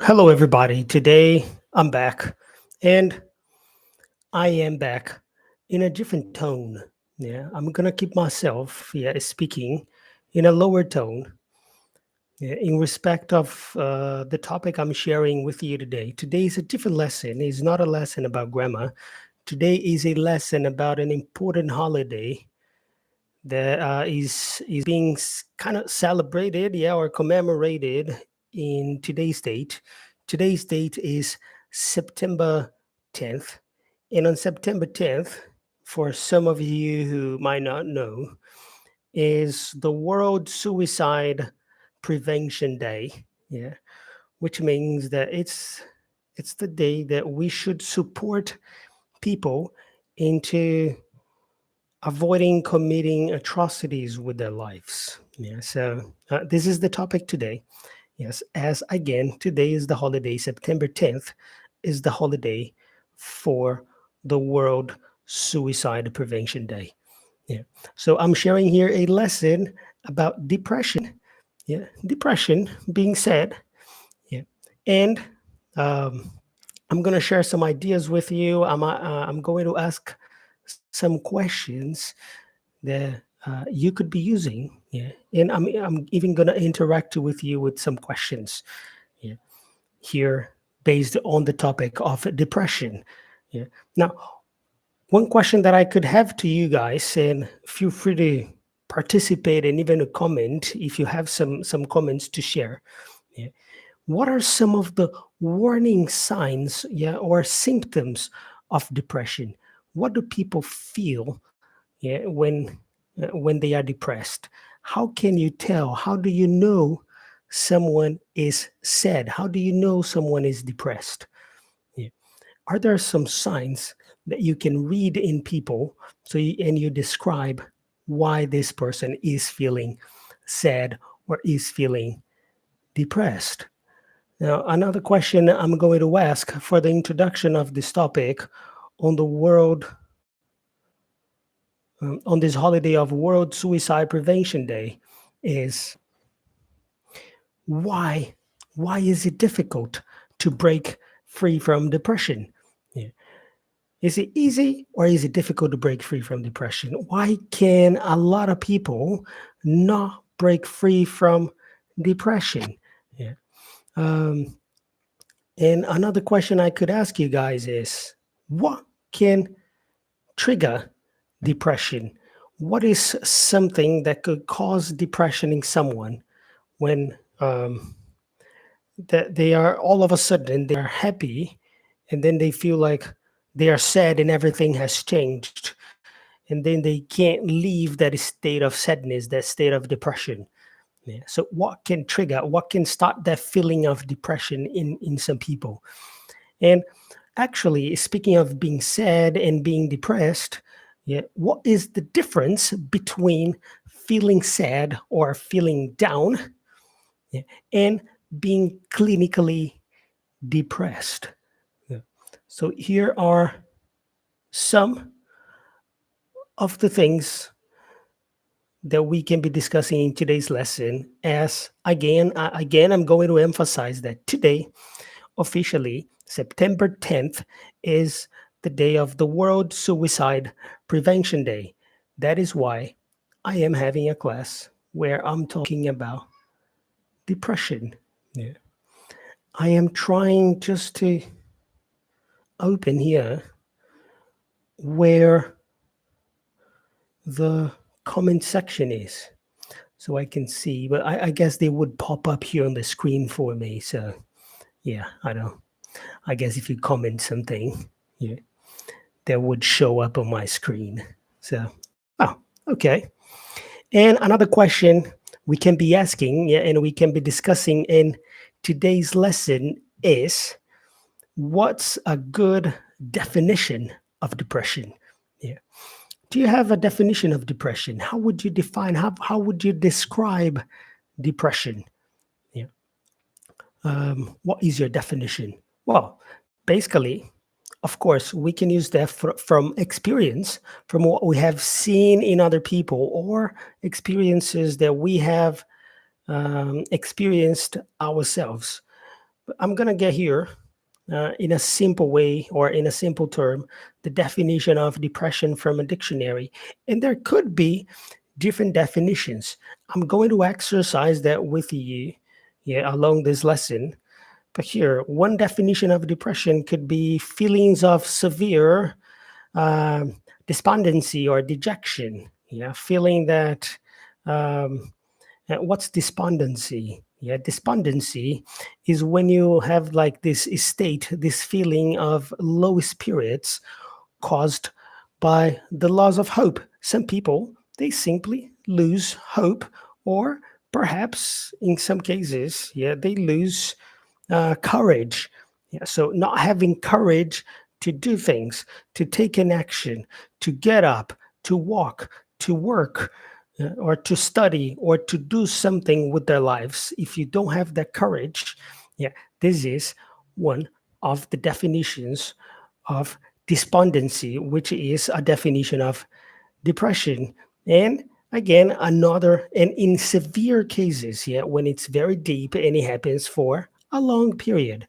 Hello, everybody. Today I'm back, and I am back in a different tone. Yeah, I'm gonna keep myself, speaking in a lower tone, in respect of the topic I'm sharing with you today. Today is a different lesson. It's not a lesson about grammar. Today is a lesson about an important holiday that is being kind of celebrated, or commemorated in today's date. Today's date is September 10th, and on September 10th, for some of you who might not know, is the World Suicide Prevention Day. Yeah, which means that it's the day that we should support people into avoiding committing atrocities with their lives. Yeah, so this is the topic today. Yes, as again, today is the holiday. September 10th is the holiday for the World Suicide Prevention Day. Yeah, so I'm sharing here a lesson about depression. Yeah, depression being said. Yeah, and um, I'm going to share some ideas with you. I'm going to ask some questions that you could be using. Yeah, and I'm even gonna interact with you with some questions. Yeah, here based on the topic of depression. Yeah. Now, one question that I could have to you guys, and feel free to participate and even a comment if you have some comments to share. Yeah. What are some of the warning signs, or symptoms of depression? What do people feel, when they are depressed? How can you tell? How do you know someone is sad? How do you know someone is depressed? Yeah. Are there some signs that you can read in people, and you describe why this person is feeling sad or is feeling depressed? Now, another question I'm going to ask for the introduction of this topic on the world on this holiday of World Suicide Prevention Day is why why is it difficult to break free from depression? Yeah. Is it easy or is it difficult to break free from depression? Why can a lot of people not break free from depression? Yeah. Um, and another question I could ask you guys is what can trigger depression? What is something that could cause depression in someone when that they are all of a sudden they are happy, and then they feel like they are sad and everything has changed, and then they can't leave that state of sadness, that state of depression? Yeah. So what can start that feeling of depression in some people? And actually, speaking of being sad and being depressed, yeah, what is the difference between feeling sad or feeling down, yeah, and being clinically depressed? Yeah. So here are some of the things that we can be discussing in today's lesson. As again, I'm going to emphasize that today, officially, September 10th, is the day of the World Suicide Prevention Day. That is why I am having a class where I'm talking about depression. Yeah. I am trying just to open here where the comment section is so I can see, but I guess they would pop up here on the screen for me. So, yeah, I don't. I guess if you comment something, yeah, that would show up on my screen. So, oh, okay. And another question we can be asking, yeah, and we can be discussing in today's lesson is what's a good definition of depression? Yeah. Do you have a definition of depression? How would you define, how would you describe depression? Yeah. What is your definition? Well, basically, of course, we can use that from experience, from what we have seen in other people, or experiences that we have experienced ourselves. But I'm gonna get here in a simple way or in a simple term the definition of depression from a dictionary, and there could be different definitions. I'm going to exercise that with you, yeah, along this lesson. But here, one definition of depression could be feelings of severe despondency or dejection. Yeah, feeling that. Um, what's despondency? Yeah, despondency is when you have like this state, this feeling of low spirits caused by the loss of hope. Some people, they simply lose hope, or perhaps in some cases, yeah, they lose courage. Yeah, so not having courage to do things, to take an action, to get up, to walk, to work, or to study, or to do something with their lives. If you don't have that courage, yeah, this is one of the definitions of despondency, which is a definition of depression. And again, another, and in severe cases, yeah, when it's very deep and it happens for a long period.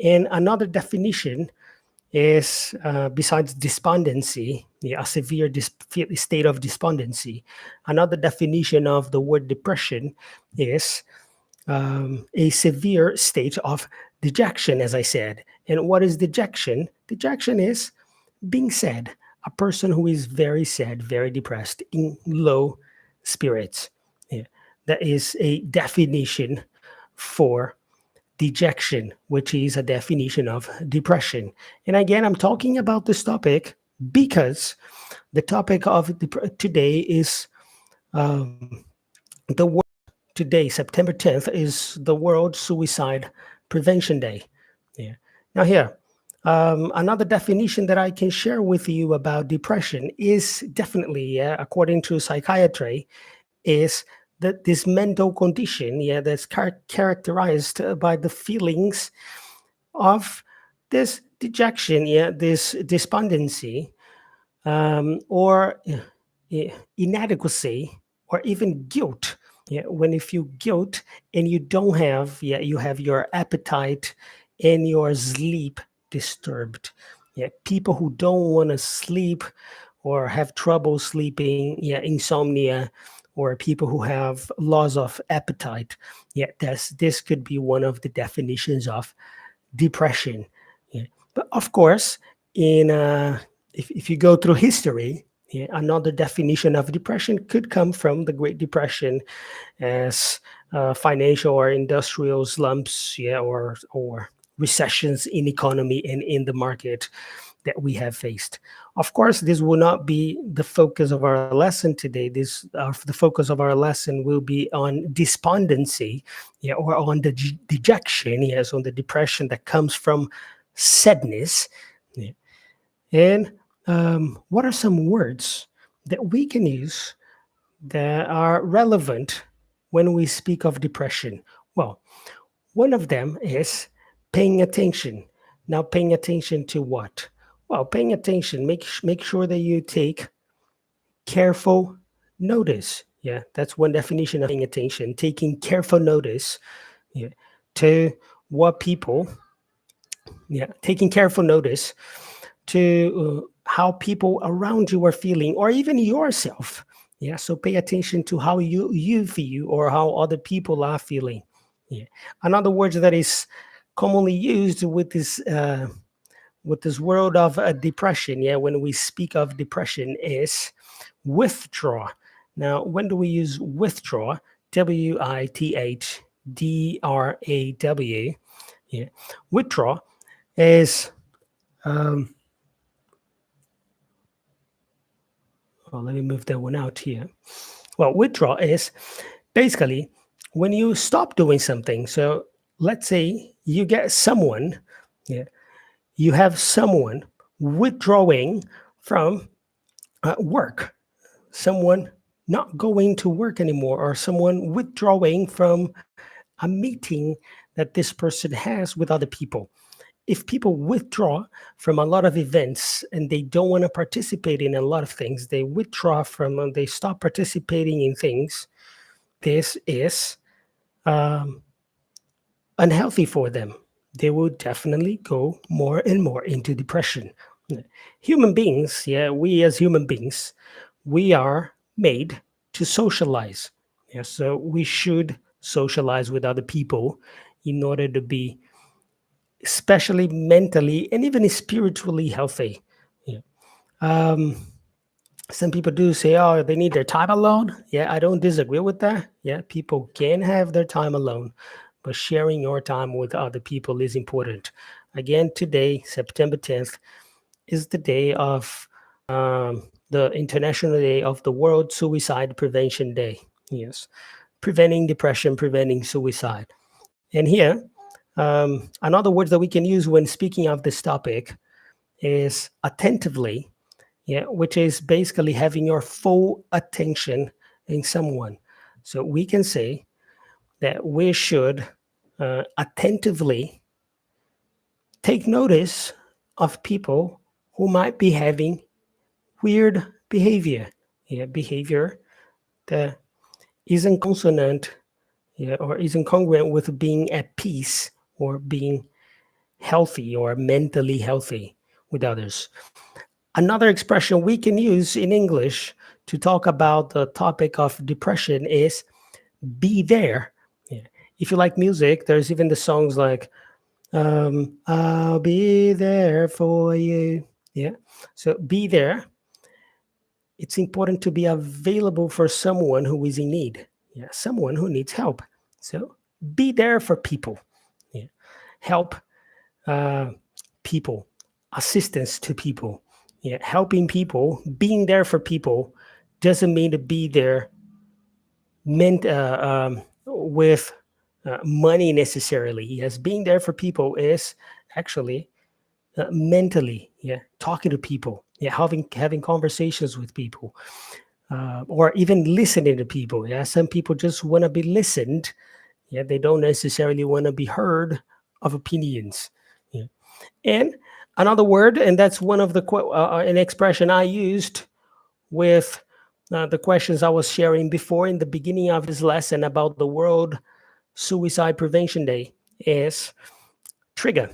And another definition is, besides despondency, yeah, a severe state of despondency, another definition of the word depression is a severe state of dejection, as I said. And what is dejection? Dejection is being sad, a person who is very sad, very depressed, in low spirits. Yeah. That is a definition for dejection, which is a definition of depression. And again, I'm talking about this topic because the topic of today is um, the world today, September 10th, is the World Suicide Prevention Day. Yeah. Now, here, another definition that I can share with you about depression is definitely, yeah, according to psychiatry, is that this mental condition, yeah, that's characterized by the feelings of this dejection, yeah, this despondency, or inadequacy, or even guilt. Yeah, when you feel guilt and you don't have, yeah, you have your appetite and your sleep disturbed. Yeah, people who don't want to sleep or have trouble sleeping, yeah, insomnia, or people who have loss of appetite. Yeah, this could be one of the definitions of depression. Yeah. But of course, in if you go through history, yeah, another definition of depression could come from the Great Depression as financial or industrial slumps, yeah, or recessions in economy and in the market that we have faced. Of course, this will not be the focus of our lesson today. The focus of our lesson will be on despondency, yeah, or on the dejection, yes, on the depression that comes from sadness. Yeah. And what are some words that we can use that are relevant when we speak of depression? Well, one of them is paying attention. Now, paying attention to what? Well, paying attention, make sure that you take careful notice. Yeah, that's one definition of paying attention, taking careful notice, yeah, to what people, yeah, taking careful notice to how people around you are feeling, or even yourself. Yeah, so pay attention to how you feel or how other people are feeling. Yeah, another word that is commonly used with this world of depression, yeah, when we speak of depression, is withdraw. Now, when do we use withdraw? Withdraw. Yeah, withdraw is um, well, let me move that one out here. Well, withdraw is basically when you stop doing something. So let's say you get someone, yeah, you have someone withdrawing from work, someone not going to work anymore, or someone withdrawing from a meeting that this person has with other people. If people withdraw from a lot of events and they don't want to participate in a lot of things, they withdraw from, they stop participating in things. This is um, unhealthy for them. They will definitely go more and more into depression. Human beings, yeah, we as human beings, we are made to socialize. Yeah, so we should socialize with other people in order to be especially mentally and even spiritually healthy. Yeah. Um, some people do say, oh, they need their time alone. Yeah, I don't disagree with that. Yeah, people can have their time alone, but sharing your time with other people is important. Again, today, September 10th, is the day of the International Day of the World Suicide Prevention Day. Yes, preventing depression, preventing suicide. And here, another word that we can use when speaking of this topic is attentively, yeah, which is basically having your full attention in someone. So we can say that we should attentively take notice of people who might be having weird behavior, yeah, behavior that isn't consonant, yeah, or isn't congruent with being at peace or being healthy or mentally healthy with others. Another expression we can use in English to talk about the topic of depression is be there. Yeah. If you like music, there's even the songs like I'll be there for you. Yeah. So be there. It's important to be available for someone who is in need. Yeah. Someone who needs help. So be there for people. Yeah. Help uh, people, assistance to people, yeah, helping people, being there for people doesn't mean to be there meant with money necessarily. Yes, being there for people is actually mentally, yeah, talking to people, yeah, having conversations with people, or even listening to people. Yeah, some people just want to be listened. Yeah, they don't necessarily want to be heard of opinions. Yeah. And another word, and that's one of the an expression I used with the questions I was sharing before in the beginning of this lesson about the World Suicide Prevention Day, is trigger.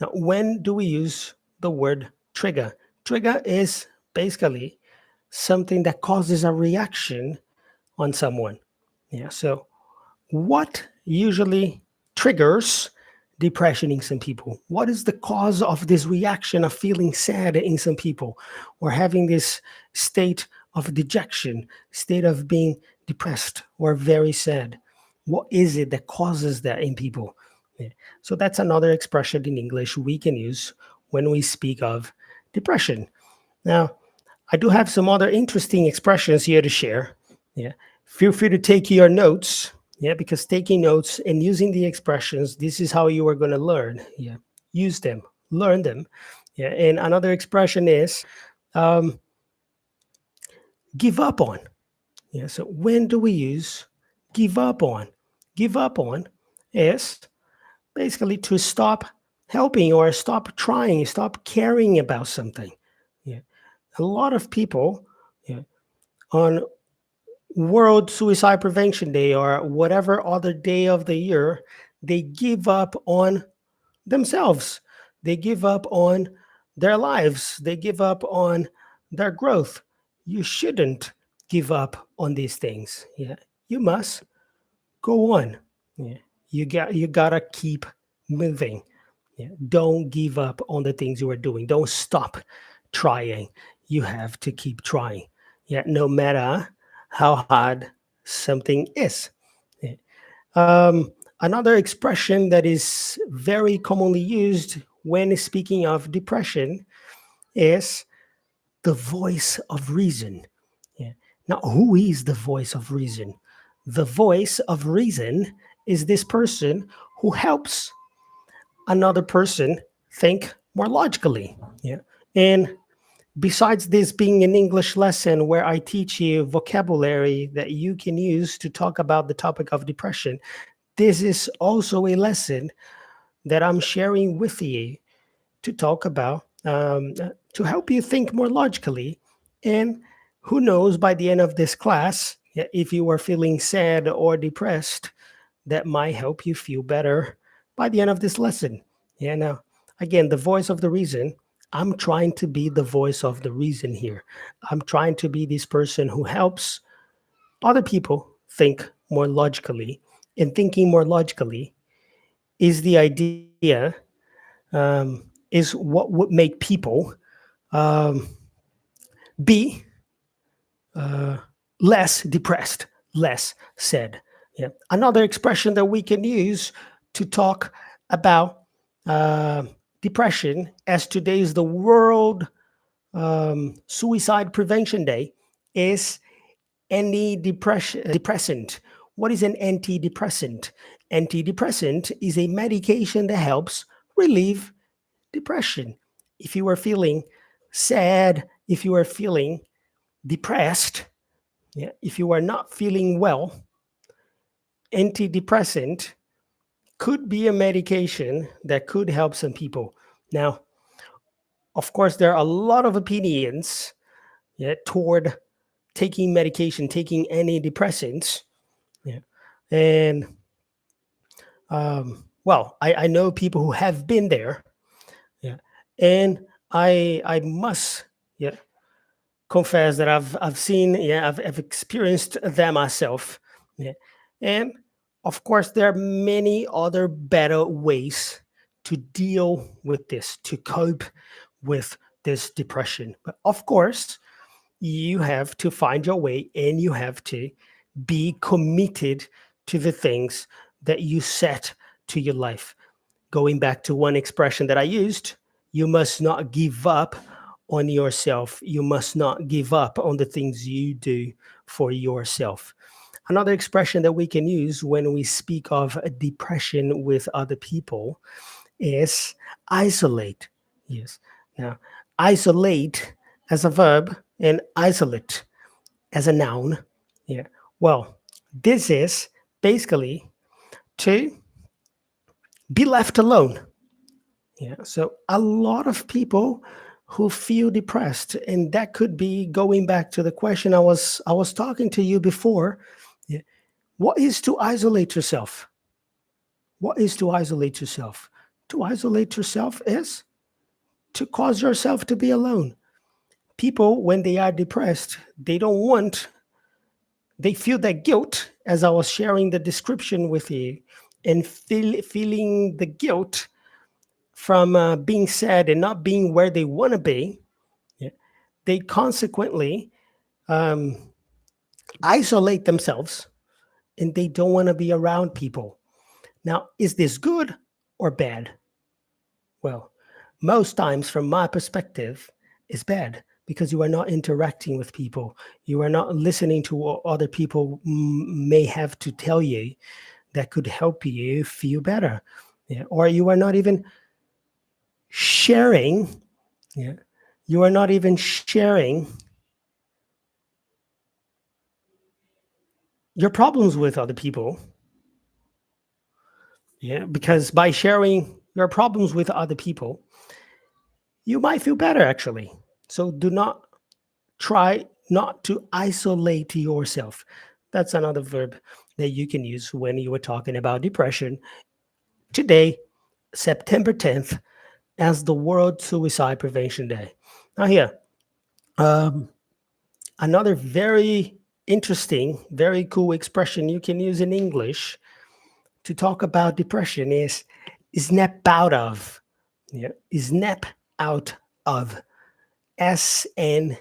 Now, when do we use the word trigger? Trigger is basically something that causes a reaction on someone. Yeah. So what usually triggers depression in some people? What is the cause of this reaction of feeling sad in some people or having this state of dejection, state of being depressed or very sad? What is it that causes that in people? Yeah. So that's another expression in English we can use when we speak of depression. Now, I do have some other interesting expressions here to share. Yeah. Feel free to take your notes. Yeah, because taking notes and using the expressions, this is how you are going to learn. Yeah. Use them, learn them. Yeah. And another expression is um, give up on. Yeah. So when do we use give up on? Give up on is basically to stop helping or stop trying, stop caring about something. Yeah. A lot of people, yeah, on World Suicide Prevention Day or whatever other day of the year, they give up on themselves. They give up on their lives. They give up on their growth. You shouldn't give up on these things. Yeah. You must go on. Yeah. You gotta keep moving. Yeah. Don't give up on the things you are doing. Don't stop trying. You have to keep trying. Yeah, no matter how hard something is. Yeah. Another expression that is very commonly used when speaking of depression is the voice of reason. Yeah. Now, who is the voice of reason? The voice of reason is this person who helps another person think more logically. Yeah. And besides this being an English lesson where I teach you vocabulary that you can use to talk about the topic of depression, this is also a lesson that I'm sharing with you to talk about, to help you think more logically. And who knows, by the end of this class, yeah, if you are feeling sad or depressed, that might help you feel better by the end of this lesson. Yeah, now, again, the voice of the reason. I'm trying to be the voice of the reason here. I'm trying to be this person who helps other people think more logically. And thinking more logically is the idea, is what would make people um, be less depressed, less sad. Yeah. Another expression that we can use to talk about uh, depression, as today is the World Suicide Prevention Day, is depressant. What is an antidepressant? Antidepressant is a medication that helps relieve depression. If you are feeling sad, if you are feeling depressed, yeah, if you are not feeling well, antidepressant could be a medication that could help some people. Now, of course, there are a lot of opinions, yeah, toward taking medication, taking antidepressants. Yeah. And well, I know people who have been there. Yeah. And I must, yeah, confess that I've seen, yeah, I've experienced that myself. Yeah. And of course, there are many other better ways to deal with this, to cope with this depression. But of course, you have to find your way, and you have to be committed to the things that you set to your life. Going back to one expression that I used, you must not give up on yourself. You must not give up on the things you do for yourself. Another expression that we can use when we speak of depression with other people is isolate. Yes. Now, isolate as a verb and isolate as a noun. Yeah. Well, this is basically to be left alone. Yeah. So a lot of people who feel depressed, and that could be going back to the question I was talking to you before. Yeah. What is to isolate yourself? What is to isolate yourself? To isolate yourself is to cause yourself to be alone. People, when they are depressed, they feel that guilt, as I was sharing the description with you, and feeling the guilt from being sad and not being where they want to be. Yeah, they consequently um, isolate themselves, and they don't want to be around people. Now, is this good or bad? Well, most times, from my perspective, it's bad because you are not interacting with people. You are not listening to what other people may have to tell you that could help you feel better. Yeah. Or you are not even sharing. Yeah. You are not even sharing your problems with other people. Yeah. Because by sharing your problems with other people, you might feel better actually. So do not try not to isolate yourself. That's another verb that you can use when you were talking about depression. Today, September 10th, as the World Suicide Prevention Day. Now, here, um, another very interesting, very cool expression you can use in English to talk about depression is snap out of. Yeah, snap out of. SNAP,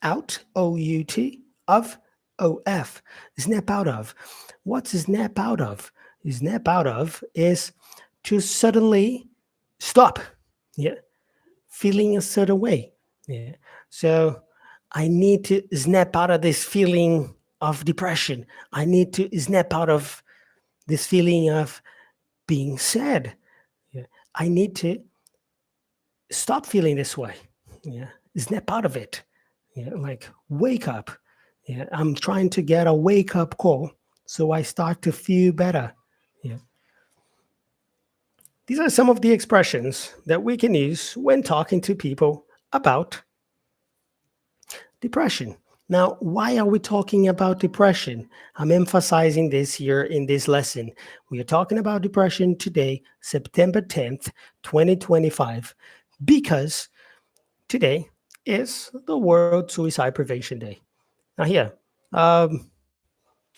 out, OUT, of, OF. Snap out of. What's snap out of? Snap out of is to suddenly stop. Yeah, feeling a certain way. Yeah. So I need to snap out of this feeling of depression. I need to snap out of this feeling of being sad. Yeah. I need to stop feeling this way. Yeah. Snap out of it. Yeah. Like wake up. Yeah. I'm trying to get a wake up call so I start to feel better. Yeah. These are some of the expressions that we can use when talking to people about depression. Now, why are we talking about depression? I'm emphasizing this here in this lesson. We are talking about depression today, September 10th, 2025, because today is the World Suicide Prevention Day. Now, here, um,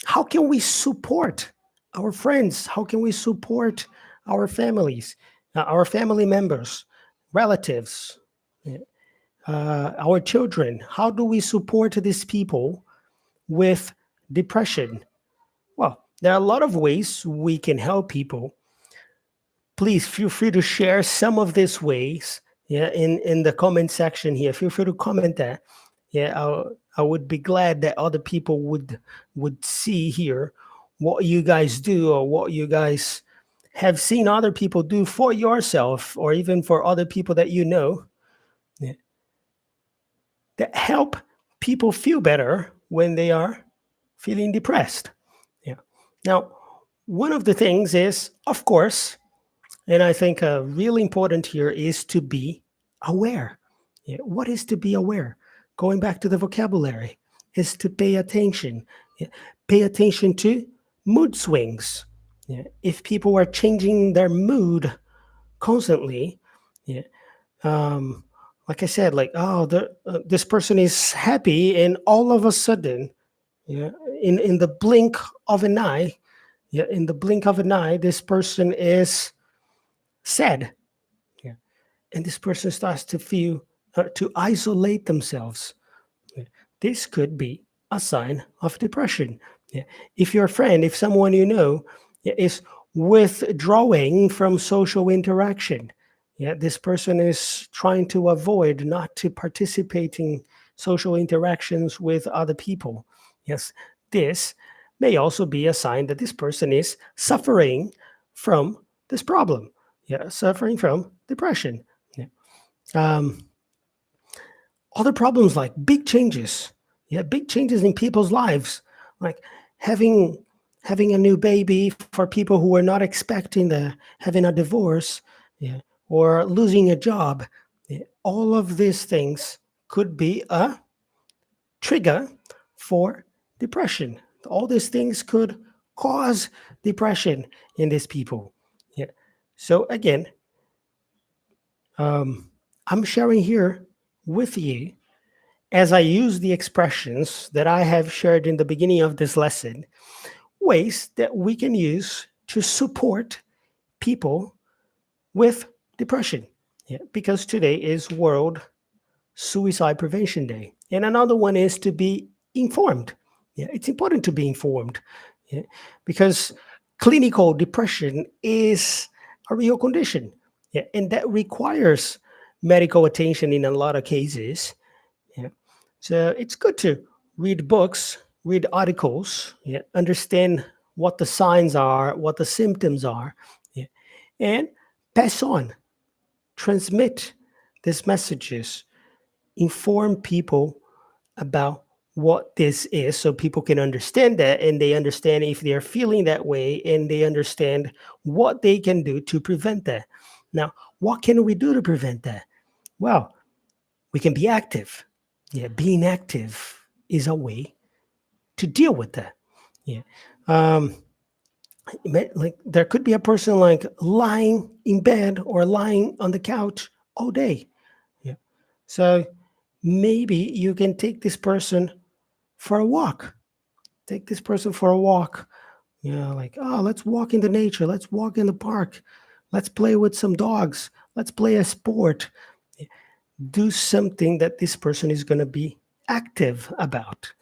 how can we support our friends? How can we support our families, our family members, relatives, our children? How do we support these people with depression? Well, there are a lot of ways we can help people. Please feel free to share some of these ways, yeah, in the comment section here. Feel free to comment that. Yeah, I would be glad that other people would see here what you guys do, or what you guys have seen other people do for yourself, or even for other people that you know, yeah, that help people feel better when they are feeling depressed. Yeah. Now, one of the things is, of course, and I think really important here is to be aware. Yeah. What is to be aware? Going back to the vocabulary, is to pay attention. Yeah. Pay attention to mood swings. Yeah. If people are changing their mood constantly, yeah, um, like I said, like, oh, this person is happy, and all of a sudden, yeah, in the blink of an eye, yeah, in the blink of an eye, this person is sad, yeah, and this person starts to feel to isolate themselves. Yeah. This could be a sign of depression. Yeah. If your friend, if someone you know, yeah, is withdrawing from social interaction, yeah, this person is trying to avoid not to participate in social interactions with other people. Yes, this may also be a sign that this person is suffering from this problem. Yeah, suffering from depression. Yeah. Um, Other problems like big changes, yeah, big changes in people's lives, like having having a new baby, for people who were not expecting, the having a divorce, yeah, or losing a job. Yeah, all of these things could be a trigger for depression. All these things could cause depression in these people. Yeah. So again, I'm sharing here with you, as I use the expressions that I have shared in the beginning of this lesson, ways that we can use to support people with depression. Yeah, because today is World Suicide Prevention Day. And another one is to be informed. Yeah, it's important to be informed. Yeah, because clinical depression is a real condition. Yeah, and that requires medical attention in a lot of cases. Yeah. So it's good to read books, read articles, yeah, understand what the signs are, what the symptoms are, yeah, and pass on, transmit these messages, inform people about what this is, so people can understand that, and they understand if they're feeling that way, and they understand what they can do to prevent that. Now, what can we do to prevent that? Well, we can be active. Yeah, being active is a way to deal with that. Yeah. Um, like there could be a person like lying in bed or lying on the couch all day. Yeah. So maybe you can take this person for a walk. Take this person for a walk. Like, oh, let's walk in the nature. Let's walk in the park. Let's play with some dogs. Let's play a sport. Do something that this person is going to be active about.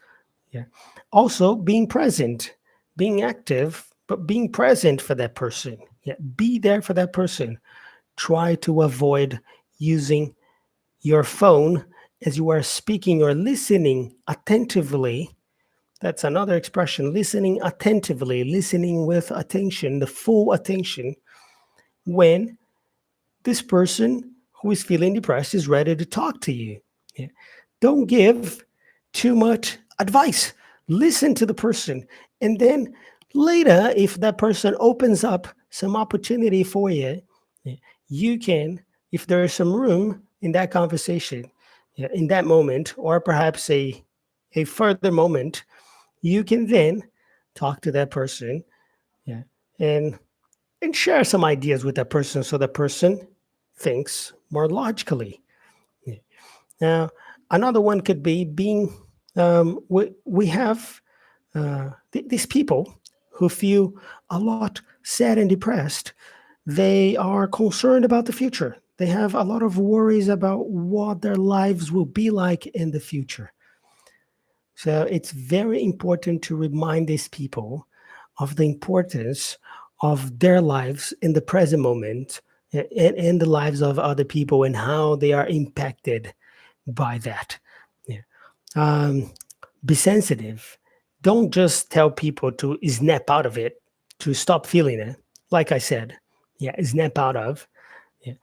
Yeah. Also, being present, being active, but being present for that person. Yeah. Be there for that person. Try to avoid using your phone as you are speaking, or listening attentively. That's another expression, listening attentively, listening with attention, the full attention, when this person who is feeling depressed is ready to talk to you. Yeah. Don't give too much advice. Listen to the person. And then later, if that person opens up some opportunity for you, yeah, you can, if there is some room in that conversation, yeah, in that moment, or perhaps a further moment, you can then talk to that person, yeah, and and share some ideas with that person so that person thinks more logically. Yeah. Now, another one could be being we have these people who feel a lot sad and depressed. They are concerned about the future. They have a lot of worries about what their lives will be like in the future. So it's very important to remind these people of the importance of their lives in the present moment and the lives of other people and how they are impacted by that. Yeah. Um, be sensitive. Don't just tell people to snap out of it, to stop feeling it. Like I said, yeah, snap out of. Yeah.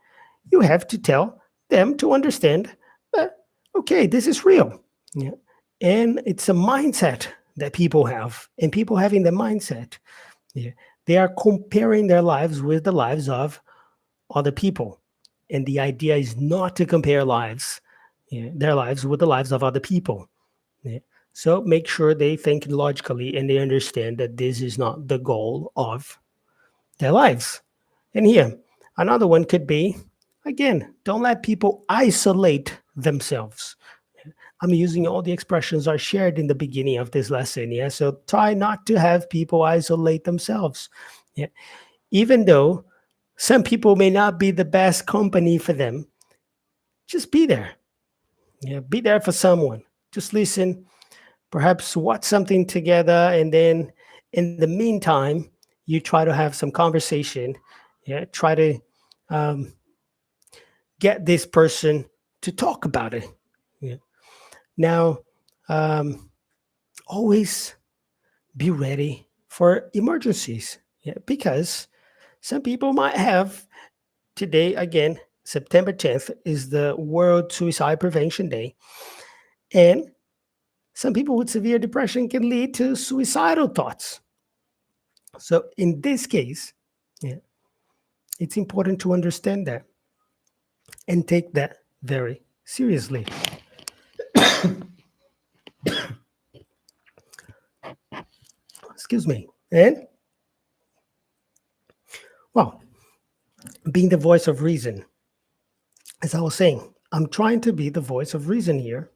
You have to tell them to understand that, okay, this is real. Yeah. And it's a mindset that people have. And people having the mindset, yeah, they are comparing their lives with the lives of other people. And the idea is not to compare lives, yeah, their lives with the lives of other people. Yeah. So make sure they think logically and they understand that this is not the goal of their lives. And here, another one could be again, don't let people isolate themselves. I'm using all the expressions I shared in the beginning of this lesson. Yeah. So try not to have people isolate themselves. Yeah. Even though some people may not be the best company for them, just be there. Yeah. Be there for someone. Just listen, perhaps watch something together, and then in the meantime you try to have some conversation, yeah, try to um, get this person to talk about it, yeah. Now, um, always be ready for emergencies, yeah, because some people might have today again. September 10th is the World Suicide Prevention Day, and some people with severe depression can lead to suicidal thoughts. So in this case, yeah, it's important to understand that and take that very seriously. Excuse me. And well, being the voice of reason, as I was saying, I'm trying to be the voice of reason here.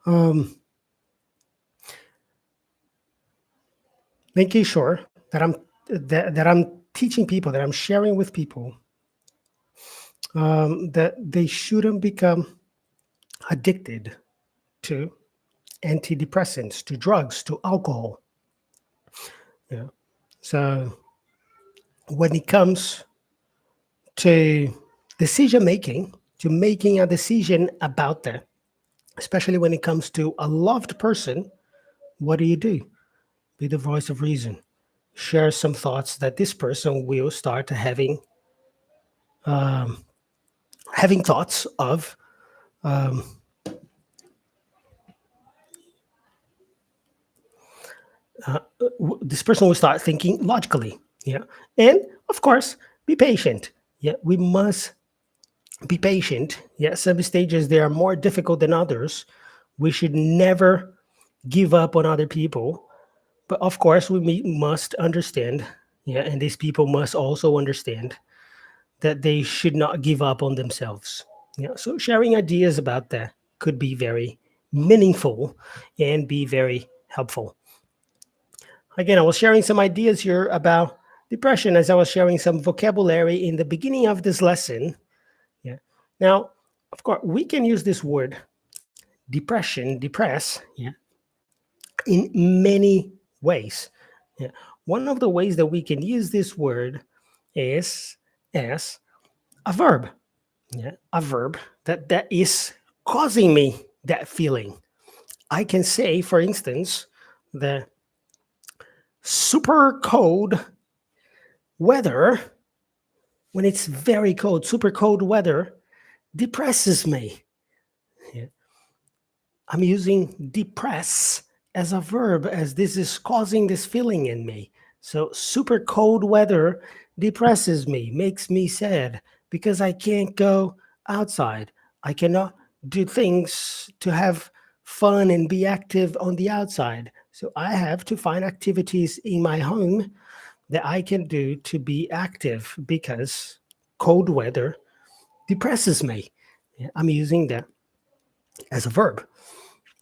Um, Making sure that that I'm teaching people, that I'm sharing with people, that they shouldn't become addicted to antidepressants, to drugs, to alcohol. Yeah. So when it comes to decision making, to making a decision about that, especially when it comes to a loved person, what do? Be the voice of reason. Share some thoughts that this person will start um, having thoughts of. Um, this person will start thinking logically. Yeah, and of course, be patient. Yeah, we must be patient. Yeah, some stages they are more difficult than others. We should never give up on other people. But of course, must understand, yeah, and these people must also understand that they should not give up on themselves. Yeah, so sharing ideas about that could be very meaningful and be very helpful. Again, I was sharing some ideas here about depression as I was sharing some vocabulary in the beginning of this lesson. Yeah. Now, of course, we can use this word depression, depress, yeah, in many ways. Yeah. One of the ways that we can use this word is as a verb. Yeah, a verb that is causing me that feeling. I can say, for instance, the super cold weather, when it's very cold, super cold weather depresses me. Yeah. I'm using depress as a verb as this is causing this feeling in me. So super cold weather depresses me, makes me sad because I can't go outside. I cannot do things to have fun and be active on the outside. So I have to find activities in my home that I can do to be active because cold weather depresses me. Yeah, I'm using that as a verb.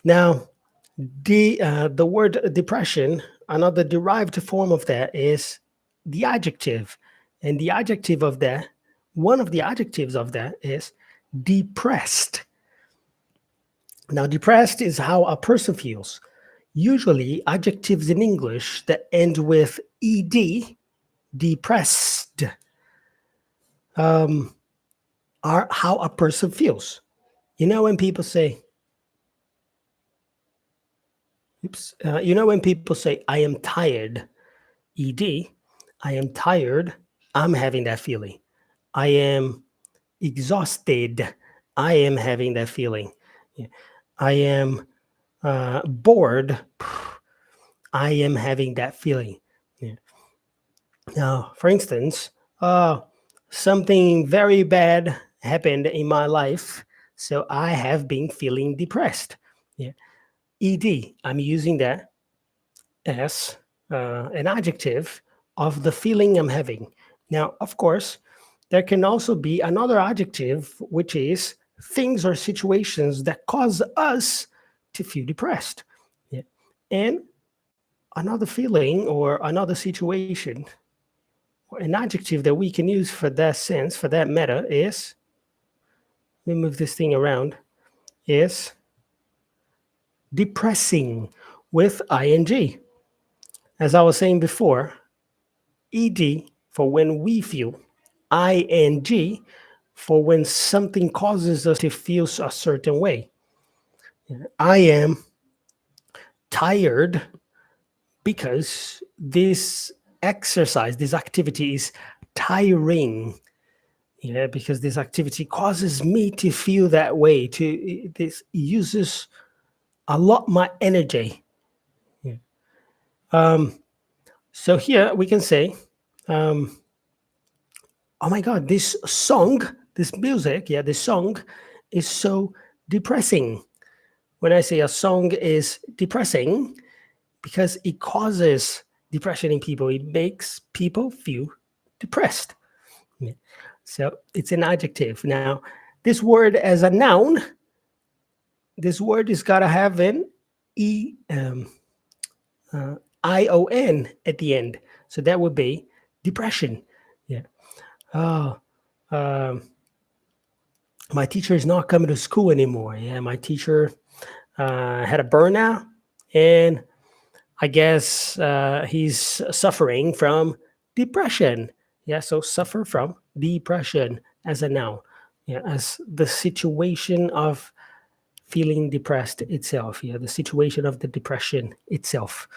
Now, the word depression, another derived form of that is the adjective, and the adjective of that, one of the adjectives of that is depressed. Now, depressed is how a person feels. Usually, adjectives in English that end with ed, depressed, um, are how a person feels. You know when people say, when people say, "I am tired," ed, I am tired. I'm having that feeling. I am exhausted. I am having that feeling. Yeah. I am bored. I am having that feeling. Yeah. Now, for instance, something very bad happened in my life, so I have been feeling depressed. Yeah. Ed, I'm using that as an adjective of the feeling I'm having. Now, of course, there can also be another adjective, which is things or situations that cause us to feel depressed. Yeah. And another feeling or another situation, or an adjective that we can use for that sense, for that meta is, let me move this thing around, is depressing with ing. As I was saying before, ed for when we feel, ing for when something causes us to feel a certain way. I am tired because this exercise, this activity is tiring. Yeah, because this activity causes me to feel that way. This uses a lot my energy. Yeah. So here we can say, um, oh my God, this song, this music, yeah, this song is so depressing. When I say a song is depressing, because it causes depression in people, it makes people feel depressed. Yeah. So it's an adjective. Now, this word as a noun, this word is got to have an ion at the end. So that would be depression. Yeah. Oh, my teacher is not coming to school anymore. Yeah, my teacher had a burnout, and I guess he's suffering from depression. Yeah, so suffer from depression as a noun. Yeah, as the situation of feeling depressed itself. Yeah, the situation of the depression itself.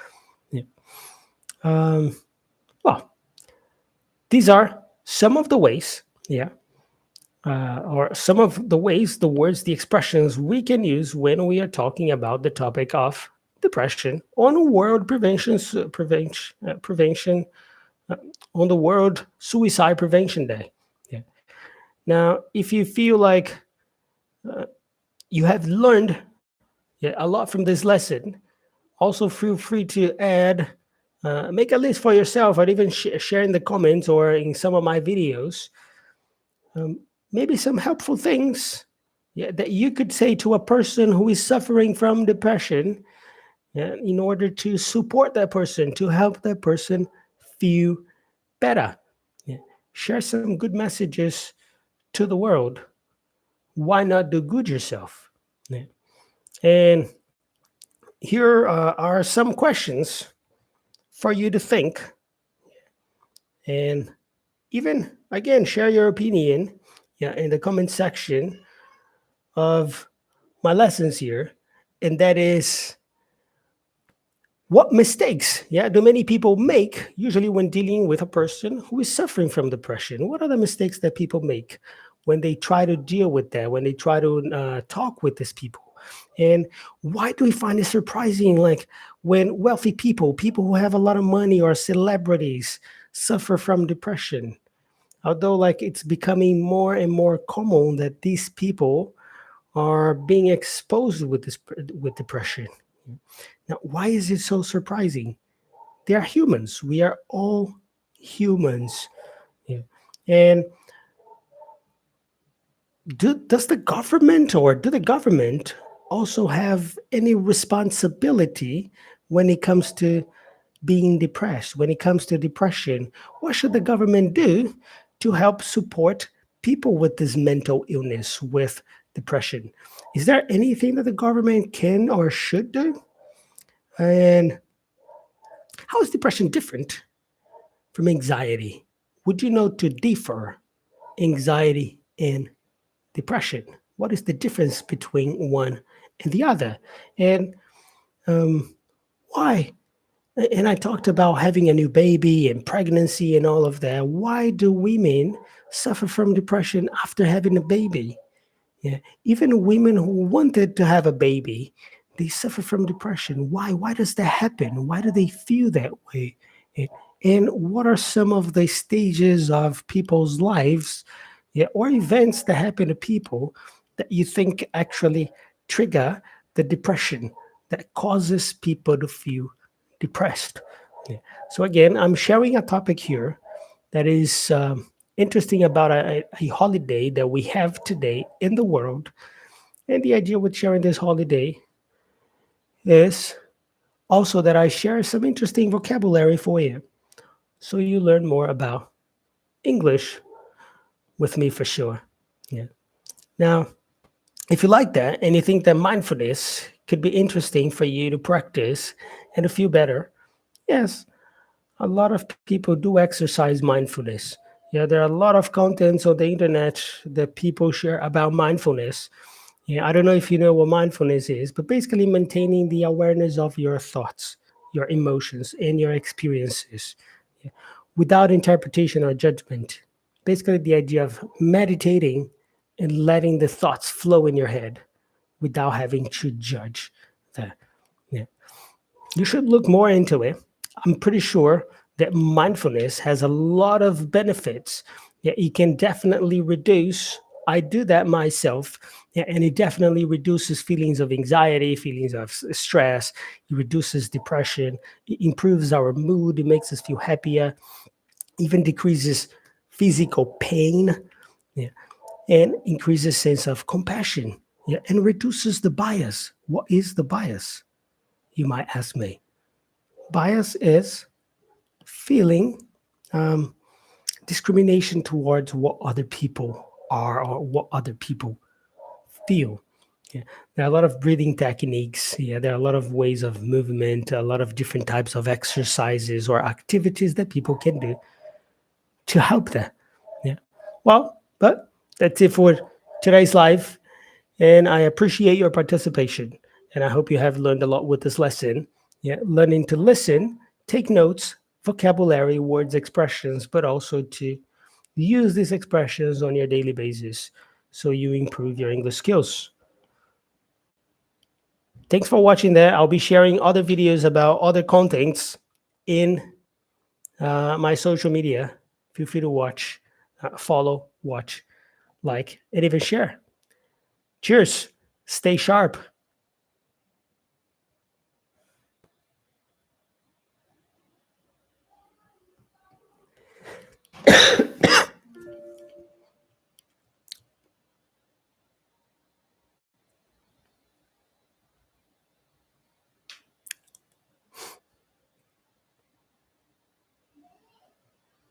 Yeah. Well, these are some of the ways. Yeah, or some of the ways, the words, the expressions we can use when we are talking about the topic of depression on World Prevention on the World Suicide Prevention Day. Yeah. Now, if you feel like you have learned, yeah, a lot from this lesson, also feel free to add, make a list for yourself, or even share in the comments or in some of my videos. Maybe some helpful things, yeah, that you could say to a person who is suffering from depression, yeah, in order to support that person, to help that person feel better. Yeah. Share some good messages to the world. Why not do good yourself? Yeah. And here are some questions for you to think, and even again share your opinion, yeah, in the comment section of my lessons here. And that is, what mistakes, yeah, do many people make usually when dealing with a person who is suffering from depression? What are the mistakes that people make when they try to deal with that, when they try to talk with these people? And why do we find it surprising, like when wealthy people, people who have a lot of money or celebrities, suffer from depression? Although like it's becoming more and more common that these people are being exposed with this with depression. Now, why is it so surprising? They are humans. We are all humans. Yeah. And does the government or do the government also have any responsibility when it comes to being depressed? When it comes to depression, what should the government do to help support people with this mental illness, with depression? Is there anything that the government can or should do? And how is depression different from anxiety? Would you know to differ anxiety and depression? What is the difference between one and the other? And why? And I talked about having a new baby and pregnancy and all of that. Why do women suffer from depression after having a baby? Yeah. Even women who wanted to have a baby, they suffer from depression. Why? Why does that happen? Why do they feel that way? And, and what are some of the stages of people's lives, yeah, or events that happen to people that you think actually trigger the depression that causes people to feel depressed? Yeah. So again, I'm sharing a topic here that is interesting about a holiday that we have today in the world. And the idea with sharing this holiday is also that I share some interesting vocabulary for you so you learn more about English with me for sure. Yeah. Now, if you like that and you think that mindfulness could be interesting for you to practice and to feel better, yes, a lot of people do exercise mindfulness. Yeah, there are a lot of contents on the internet that people share about mindfulness. Yeah, I don't know if you know what mindfulness is, but basically maintaining the awareness of your thoughts, your emotions, and your experiences, yeah, without interpretation or judgment. Basically, the idea of meditating and letting the thoughts flow in your head without having to judge that. Yeah. You should look more into it. I'm pretty sure that mindfulness has a lot of benefits. Yeah, it can definitely reduce. I do that myself, yeah, and it definitely reduces feelings of anxiety, feelings of stress. It reduces depression. It improves our mood. It makes us feel happier. Even decreases physical pain, yeah, and increases sense of compassion, yeah, and reduces the bias. What is the bias? You might ask me. Bias is feeling um, discrimination towards what other people are or what other people feel. Yeah. There are a lot of breathing techniques. Yeah, there are a lot of ways of movement, a lot of different types of exercises or activities that people can do to help that. Yeah. Well, but that's it for today's live. And I appreciate your participation. And I hope you have learned a lot with this lesson. Yeah, learning to listen, take notes, vocabulary, words, expressions, but also to use these expressions on your daily basis so you improve your English skills. Thanks for watching there. I'll be sharing other videos about other contents in my social media. Feel free to watch, follow, watch, like, and even share. Cheers. Stay sharp.